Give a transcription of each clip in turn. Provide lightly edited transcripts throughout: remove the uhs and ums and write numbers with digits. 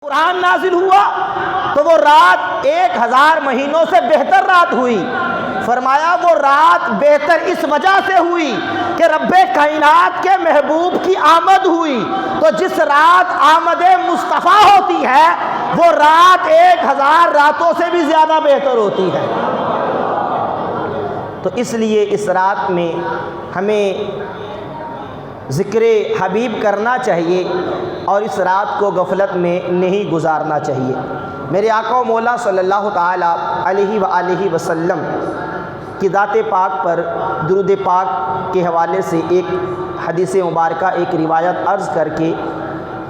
قرآن نازل ہوا تو وہ رات 1000 مہینوں سے بہتر رات ہوئی۔ فرمایا وہ رات بہتر اس وجہ سے ہوئی کہ رب کائنات کے محبوب کی آمد ہوئی، تو جس رات آمد مصطفیٰ ہوتی ہے وہ رات 1000 راتوں سے بھی زیادہ بہتر ہوتی ہے۔ تو اس لیے اس رات میں ہمیں ذکر حبیب کرنا چاہیے اور اس رات کو غفلت میں نہیں گزارنا چاہیے۔ میرے آقا و مولا صلی اللہ تعالیٰ علیہ وآلہ وسلم کی ذات پاک پر درود پاک کے حوالے سے ایک حدیث مبارکہ، ایک روایت عرض کر کے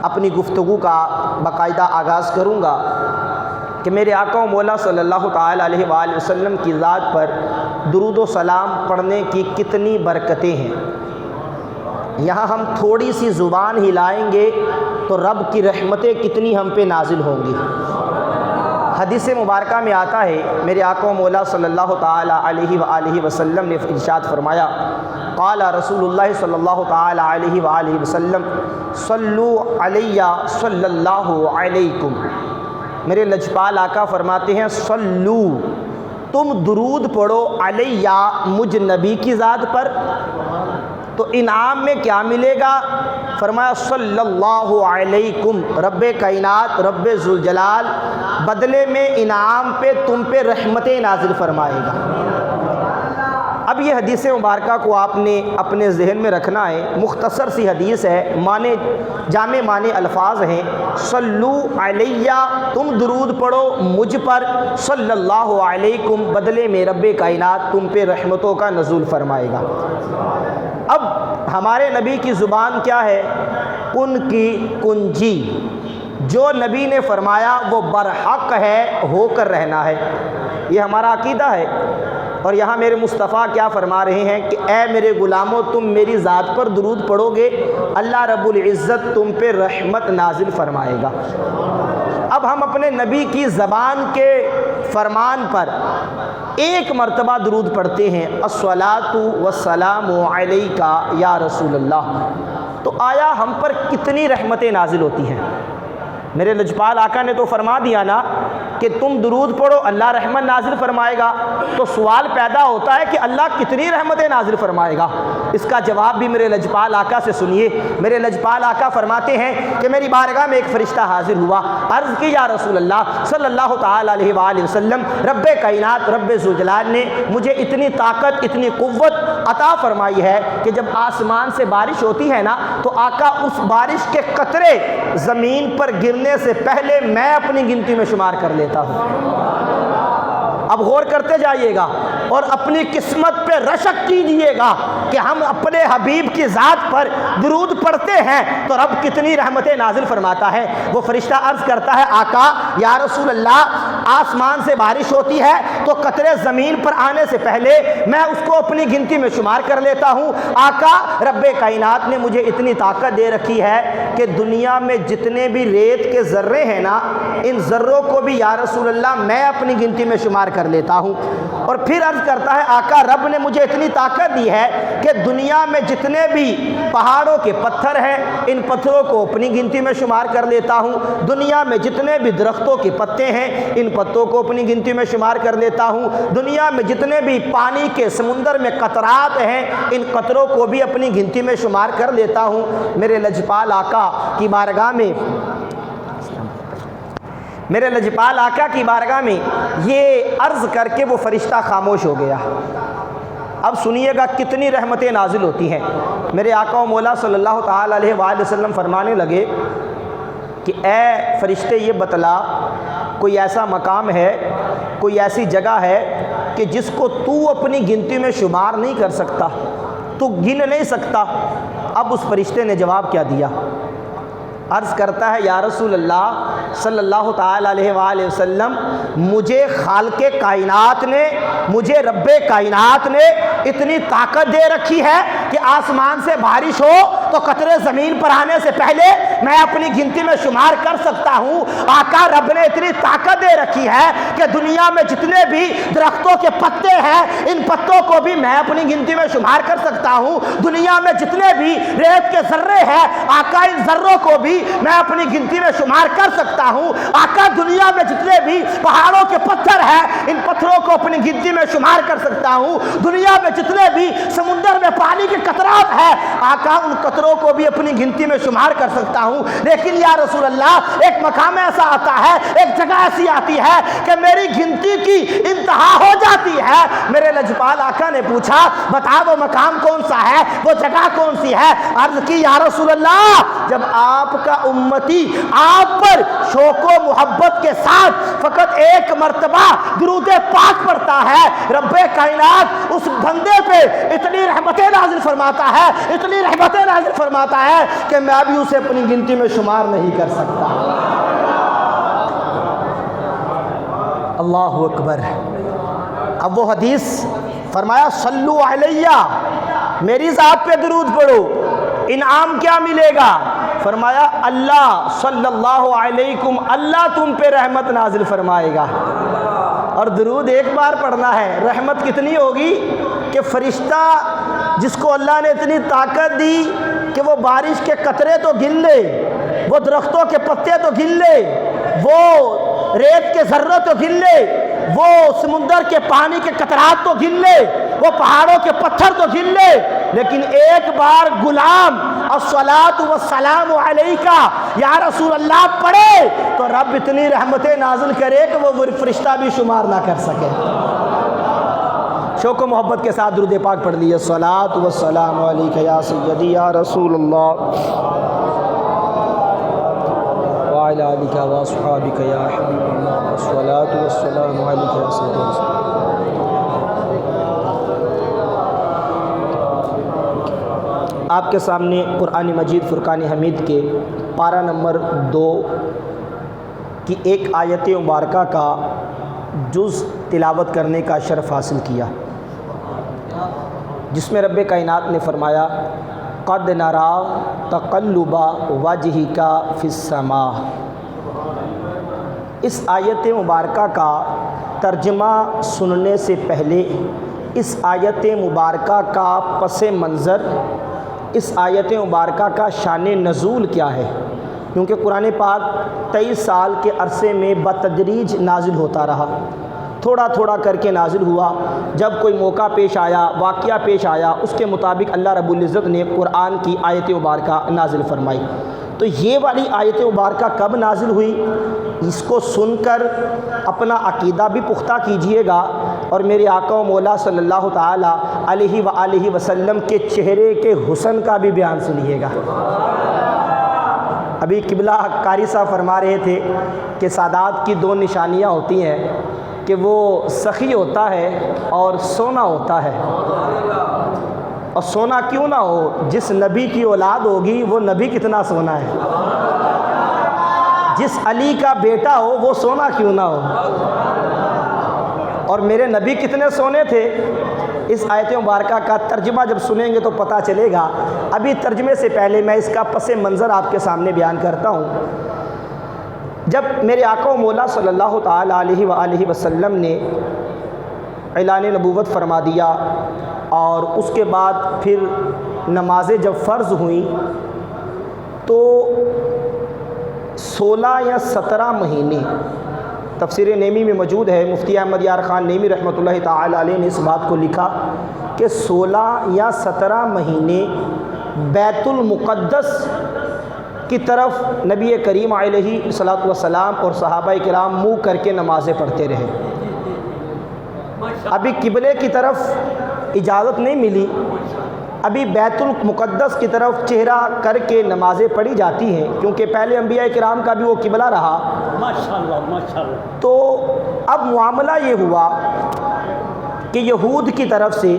اپنی گفتگو کا باقاعدہ آغاز کروں گا کہ میرے آقا و مولا صلی اللہ تعالیٰ علیہ وآلہ وسلم کی ذات پر درود و سلام پڑھنے کی کتنی برکتیں ہیں۔ یہاں ہم تھوڑی سی زبان ہلائیں گے تو رب کی رحمتیں کتنی ہم پہ نازل ہوں گی۔ حدیث مبارکہ میں آتا ہے میرے آقا و مولا صلی اللہ تعالیٰ علیہ وآلہ وسلم نے ارشاد فرمایا، قال رسول اللہ صلی اللہ تعالیٰ علیہ وآلہ وسلم صلو علیہ صلی اللہ علیکم۔ میرے لجپال آقا فرماتے ہیں صلو، تم درود پڑھو علیہ، مجھ نبی کی ذات پر، تو انعام میں کیا ملے گا؟ فرمایا صلی اللہ علیکم، رب کائنات رب ذوالجلال بدلے میں انعام پہ تم پہ رحمتیں نازل فرمائے گا۔ اب یہ حدیث مبارکہ کو آپ نے اپنے ذہن میں رکھنا ہے، مختصر سی حدیث ہے، معنی جامع معنی الفاظ ہیں۔ صلو علیہ، تم درود پڑھو مجھ پر، صلی اللہ علیکم، بدلے میں رب کائنات تم پہ رحمتوں کا نزول فرمائے گا۔ اب ہمارے نبی کی زبان کیا ہے؟ کن کی کنجی، جو نبی نے فرمایا وہ برحق ہے، ہو کر رہنا ہے، یہ ہمارا عقیدہ ہے۔ اور یہاں میرے مصطفیٰ کیا فرما رہے ہیں کہ اے میرے غلاموں، تم میری ذات پر درود پڑھو گے، اللہ رب العزت تم پہ رحمت نازل فرمائے گا۔ اب ہم اپنے نبی کی زبان کے فرمان پر ایک مرتبہ درود پڑھتے ہیں، الصلاۃ والسلام علیک یا رسول اللہ، تو آیا ہم پر کتنی رحمتیں نازل ہوتی ہیں؟ میرے لجپال آقا نے تو فرما دیا نا کہ تم درود پڑھو اللہ رحمت نازل فرمائے گا، تو سوال پیدا ہوتا ہے کہ اللہ کتنی رحمتیں نازل فرمائے گا؟ اس کا جواب بھی میرے لجپال آقا سے سنیے۔ میرے لجپال آقا فرماتے ہیں کہ میری بارگاہ میں ایک فرشتہ حاضر ہوا، عرض کی یا رسول اللہ صلی اللہ تعالیٰ علیہ وآلہ وسلم، رب کائنات رب ذوالجلال نے مجھے اتنی طاقت اتنی قوت عطا فرمائی ہے کہ جب آسمان سے بارش ہوتی ہے نا تو آقا اس بارش کے قطرے زمین پر گرنے سے پہلے میں اپنی گنتی میں شمار کر لیتا ہوں۔ اب غور کرتے جائیے گا اور اپنی قسمت پہ رشک کیجئے گا کہ ہم اپنے حبیب کی ذات پر درود پڑھتے ہیں تو رب کتنی رحمتیں نازل فرماتا ہے۔ وہ فرشتہ عرض کرتا ہے آقا یا رسول اللہ، آسمان سے بارش ہوتی ہے تو قطرے زمین پر آنے سے پہلے میں اس کو اپنی گنتی میں شمار کر لیتا ہوں۔ آقا رب کائنات نے مجھے اتنی طاقت دے رکھی ہے کہ دنیا میں جتنے بھی ریت کے ذرے ہیں نا، ان ذروں کو بھی یا رسول اللہ میں اپنی گنتی میں شمار کر لیتا ہوں۔ اور پھر عرض کرتا ہے آقا رب نے مجھے اتنی طاقت دی ہے کہ دنیا میں جتنے بھی پہاڑوں کے پتھر ہیں ان پتھروں کو اپنی گنتی میں شمار کر لیتا ہوں، دنیا میں جتنے بھی درختوں کے پتے ہیں ان پتوں کو اپنی گنتی میں شمار کر لیتا ہوں، دنیا میں جتنے بھی پانی کے سمندر میں قطرات ہیں ان قطروں کو بھی اپنی گنتی میں شمار کر لیتا ہوں۔ میرے لجپال آقا کی بارگاہ میں یہ عرض کر کے وہ فرشتہ خاموش ہو گیا۔ اب سنیے گا کتنی رحمتیں نازل ہوتی ہیں۔ میرے آقا و مولا صلی اللہ تعالیٰ علیہ وآلہ وسلم فرمانے لگے کہ اے فرشتے یہ بتلا، کوئی ایسا مقام ہے، کوئی ایسی جگہ ہے کہ جس کو تو اپنی گنتی میں شمار نہیں کر سکتا، تو گن نہیں سکتا؟ اب اس فرشتے نے جواب کیا دیا؟ عرض کرتا ہے یا رسول اللہ صلی اللہ تعالیٰ علیہ وآلہ وسلم، مجھے خالق کائنات نے، مجھے رب کائنات نے اتنی طاقت دے رکھی ہے کہ آسمان سے بارش ہو تو قطرے زمین پر آنے سے پہلے میں اپنی گنتی میں شمار کر سکتا ہوں۔ آقا رب نے اتنی طاقت دے رکھی ہے کہ دنیا میں جتنے بھی درختوں کے پتے ہیں ان پتوں کو بھی میں اپنی گنتی میں شمار کر سکتا ہوں۔ دنیا میں جتنے بھی ریت کے ذرے ہیں آقا ان ذروں کو بھی میں اپنی گنتی میں شمار کر سکتا ہوں۔ آقا دنیا میں جتنے بھی پہاڑوں کے پتھر ہیں ان پتھروں کو اپنی گنتی میں شمار کر سکتا ہوں۔ دنیا میں جتنے بھی سمندر میں پانی کے قطرات ہیں آقا ان قطروں کو بھی اپنی گنتی میں شمار کر سکتا ہوں۔ لیکن یا رسول اللہ ایک مقام ایسا آتا ہے، ایک جگہ ایسی آتی ہے کہ میری گنتی کی انتہا ہو جاتی ہے۔ میرے لجپال آقا نے پوچھا بتا وہ مقام کون سا ہے، وہ جگہ کون سی ہے؟ عرض کی یا رسول اللہ جب آپ کا امتی آپ پر شوق و محبت کے ساتھ فقط ایک مرتبہ درود پاک پڑھتا ہے رب کائنات اس بندے پہ اتنی رحمتیں نازل فرماتا ہے، اتنی رحمتیں نازل فرماتا ہے کہ میں بھی اسے اپنی گنتی میں شمار نہیں کر سکتا۔ اللہ اکبر۔ اب وہ حدیث فرمایا صلو علیہ، میری ذات پہ درود پڑھو، انعام کیا ملے گا؟ فرمایا اللہ صلی اللہ علیکم، اللہ تم پہ رحمت نازل فرمائے گا۔ اور درود ایک بار پڑھنا ہے، رحمت کتنی ہوگی کہ فرشتہ جس کو اللہ نے اتنی طاقت دی کہ وہ بارش کے قطرے تو گن لے، وہ درختوں کے پتے تو گن لے، وہ ریت کے ذرے تو گن لے، وہ سمندر کے پانی کے قطرات تو گن لے، وہ پہاڑوں کے پتھر تو گن لے، لیکن ایک بار غلام الصلاۃ والسلام علیکہ یا رسول اللہ پڑھے تو رب اتنی رحمتیں نازل کرے کہ وہ فرشتہ بھی شمار نہ کر سکے۔ شوق و محبت کے ساتھ درود پاک پڑھ لیے، الصلاۃ والسلام علیکہ یا سیدی یا رسول اللہ وعلی آلک واصحابک یا حبیب اللہ، الصلاۃ والسلام علیکہ یا سیدی رسول اللہ۔ آپ کے سامنے قرآن مجید فرقان حمید کے پارہ نمبر 2 کی ایک آیت مبارکہ کا جز تلاوت کرنے کا شرف حاصل کیا، جس میں رب کائنات نے فرمایا قد نرا تقلب وجہک فی السماء۔ اس آیت مبارکہ کا ترجمہ سننے سے پہلے اس آیت مبارکہ کا پس منظر، اس آیت مبارکہ کا شان نزول کیا ہے، کیونکہ قرآن پاک 23 سال کے عرصے میں بتدریج نازل ہوتا رہا، تھوڑا تھوڑا کر کے نازل ہوا۔ جب کوئی موقع پیش آیا، واقعہ پیش آیا، اس کے مطابق اللہ رب العزت نے قرآن کی آیت مبارکہ نازل فرمائی۔ تو یہ والی آیت مبارکہ کب نازل ہوئی، اس کو سن کر اپنا عقیدہ بھی پختہ کیجئے گا، اور میرے آقا و مولا صلی اللہ تعالیٰ علیہ وآلہ وسلم کے چہرے کے حسن کا بھی بیان سنیے گا۔ ابھی قبلہ قاری صاحب فرما رہے تھے کہ سادات کی 2 نشانیاں ہوتی ہیں کہ وہ سخی ہوتا ہے اور سونا ہوتا ہے۔ اور سونا کیوں نہ ہو، جس نبی کی اولاد ہوگی وہ نبی کتنا سونا ہے، جس علی کا بیٹا ہو وہ سونا کیوں نہ ہو، اور میرے نبی کتنے سونے تھے۔ اس آیت مبارکہ کا ترجمہ جب سنیں گے تو پتہ چلے گا۔ ابھی ترجمے سے پہلے میں اس کا پس منظر آپ کے سامنے بیان کرتا ہوں۔ جب میرے آقا و مولا صلی اللہ تعالیٰ علیہ وآلہ وسلم نے اعلان نبوت فرما دیا، اور اس کے بعد پھر نمازیں جب فرض ہوئیں تو 16 یا 17 مہینے، تفسیر نیمی میں موجود ہے، مفتی احمد یار خان نیمی رحمۃ اللہ تعالیٰ علیہ نے اس بات کو لکھا کہ 16 یا 17 مہینے بیت المقدس کی طرف نبی کریم علیہ الصلوۃ والسلام اور صحابہ کرام منہ کر کے نمازیں پڑھتے رہے۔ ابھی قبلے کی طرف اجازت نہیں ملی، ابھی بیت المقدس کی طرف چہرہ کر کے نمازیں پڑھی جاتی ہیں، کیونکہ پہلے انبیاء کرام کا بھی وہ قبلہ رہا۔ ماشاءاللہ۔ تو اب معاملہ یہ ہوا کہ یہود کی طرف سے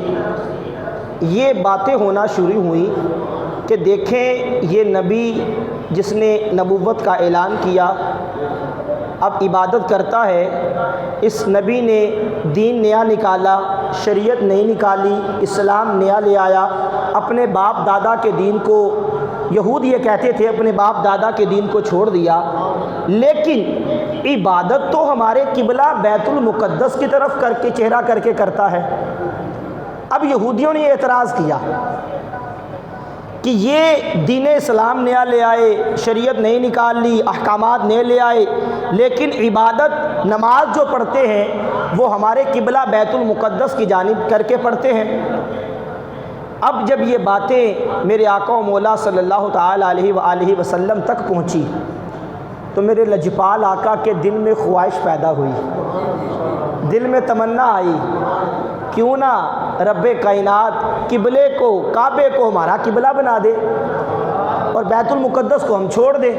یہ باتیں ہونا شروع ہوئی کہ دیکھیں یہ نبی جس نے نبوت کا اعلان کیا اب عبادت کرتا ہے، اس نبی نے دین نیا نکالا، شریعت نہیں نکالی، اسلام نیا لے آیا، اپنے باپ دادا کے دین کو یہود یہ کہتے تھے اپنے باپ دادا کے دین کو چھوڑ دیا، لیکن عبادت تو ہمارے قبلہ بیت المقدس کی طرف کر کے چہرہ کر کے کرتا ہے۔ اب یہودیوں نے اعتراض کیا کہ یہ دین اسلام نیا لے آئے، شریعت نئی نکال لی، احکامات نئے لے آئے، لیکن عبادت نماز جو پڑھتے ہیں وہ ہمارے قبلہ بیت المقدس کی جانب کر کے پڑھتے ہیں۔ اب جب یہ باتیں میرے آقا و مولا صلی اللہ تعالیٰ علیہ وآلہ وسلم تک پہنچی تو میرے لجپال آقا کے دل میں خواہش پیدا ہوئی، دل میں تمنا آئی، کیوں نہ رب کائنات قبلے کو، کعبے کو ہمارا قبلہ بنا دے اور بیت المقدس کو ہم چھوڑ دیں۔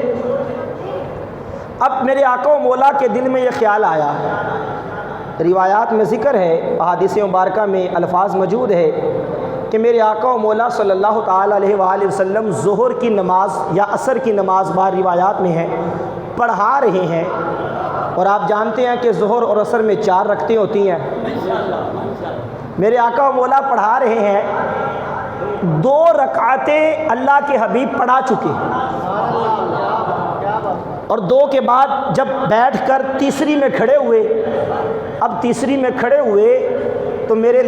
اب میرے آقا و مولا کے دل میں یہ خیال آیا، روایات میں ذکر ہے، احادیث مبارکہ میں الفاظ موجود ہے کہ میرے آقا و مولا صلی اللہ تعالیٰ علیہ وآلہ وسلم ظہر کی نماز یا عصر کی نماز بعض روایات میں ہے پڑھا رہے ہیں، اور آپ جانتے ہیں کہ ظہر اور عصر میں 4 رکعتیں ہوتی ہیں۔ میرے آقا و مولا پڑھا رہے ہیں، 2 رکعتیں اللہ کے حبیب پڑھا چکے، اور 2 کے بعد جب بیٹھ کر تیسری میں کھڑے ہوئے، اب تیسری میں کھڑے ہوئے تو میرے